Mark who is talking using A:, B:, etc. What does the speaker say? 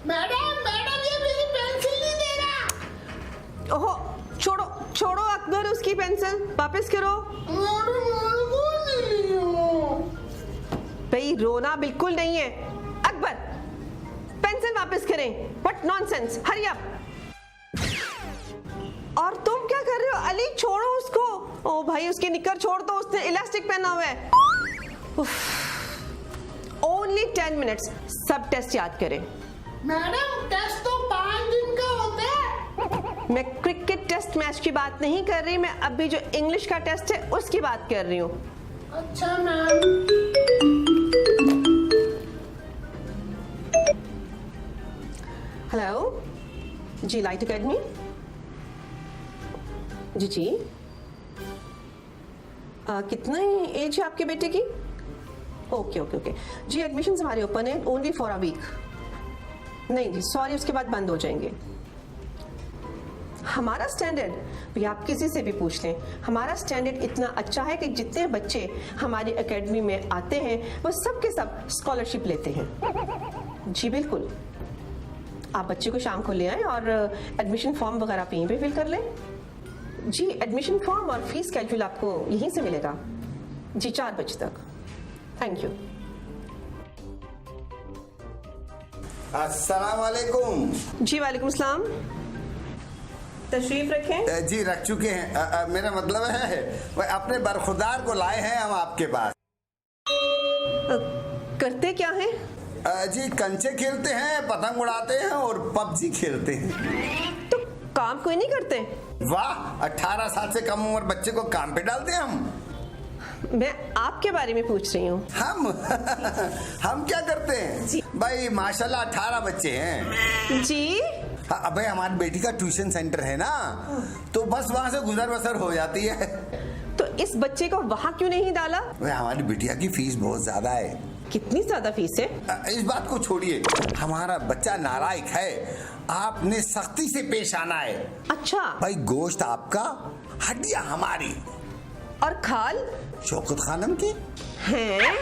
A: Madam madam ये मेरी pencil नहीं दे रहा।
B: ओहो, छोड़ो छोड़ो अकबर उसकी पेंसिल, वापस करो। भाई रोना बिल्कुल नहीं है। अकबर पेंसिल वापस करें। What nonsense, hurry up. और तुम क्या कर रहे हो? अली छोड़ो उसको। ओ भाई उसके निक्कर छोड़ दो, उसने इलास्टिक पहना हुआ है। ओनली 10 मिनट्स, सब टेस्ट याद करें।
A: मैडम टेस्ट तो 5 दिन का होता है।
B: मैं क्रिकेट टेस्ट मैच की बात नहीं कर रही, मैं अभी जो इंग्लिश का टेस्ट है उसकी बात कर रही हूँ।
A: अच्छा मैम।
B: हेलो जी, लाइट अकेडमी। जी कितना ही एज है आपके बेटे की? ओके ओके ओके जी, एडमिशन हमारे ओपन है ओनली फॉर अ वीक। नहीं जी सॉरी, उसके बाद बंद हो जाएंगे। हमारा स्टैंडर्ड भी आप किसी से भी पूछ लें, हमारा स्टैंडर्ड इतना अच्छा है कि जितने बच्चे हमारी एकेडमी में आते हैं वो सब के सब स्कॉलरशिप लेते हैं। जी बिल्कुल, आप बच्चे को शाम को ले आएं और एडमिशन फॉर्म वगैरह आप यहीं पे फिल कर लें। जी एडमिशन फॉर्म और फीस स्केड्यूल आपको यहीं से मिलेगा जी 4 बजे तक। Thank you.
C: अस्सलाम वालेकुम।
B: जी वालेकुम सलाम, तशरीफ रखें।
C: जी रख चुके हैं। मेरा मतलब है वह अपने बरखुदार को लाए हैं हम आपके पास।
B: करते क्या हैं?
C: जी कंचे खेलते हैं, पतंग उड़ाते हैं और पबजी खेलते हैं।
B: तो काम कोई नहीं करते?
C: वाह, 18 साल से कम उम्र बच्चे को काम पे डालते हैं हम।
B: मैं आपके बारे में पूछ रही हूँ।
C: हम क्या करते हैं भाई, माशाल्लाह 18 बच्चे हैं
B: जी।
C: हाँ भाई, हमारी बेटी का ट्यूशन सेंटर है ना, तो बस वहाँ से गुजर बसर हो जाती है।
B: तो इस बच्चे को वहाँ क्यों नहीं डाला?
C: भाई हमारी बिटिया की फीस बहुत ज्यादा है।
B: कितनी ज्यादा फीस है?
C: इस बात को छोड़िए, हमारा बच्चा नालायक है, आपने सख्ती से पेश आना है।
B: अच्छा।
C: भाई गोश्त आपका, हड्डियां हमारी।
B: और खाल?
C: शौकत खानम की
B: हैं?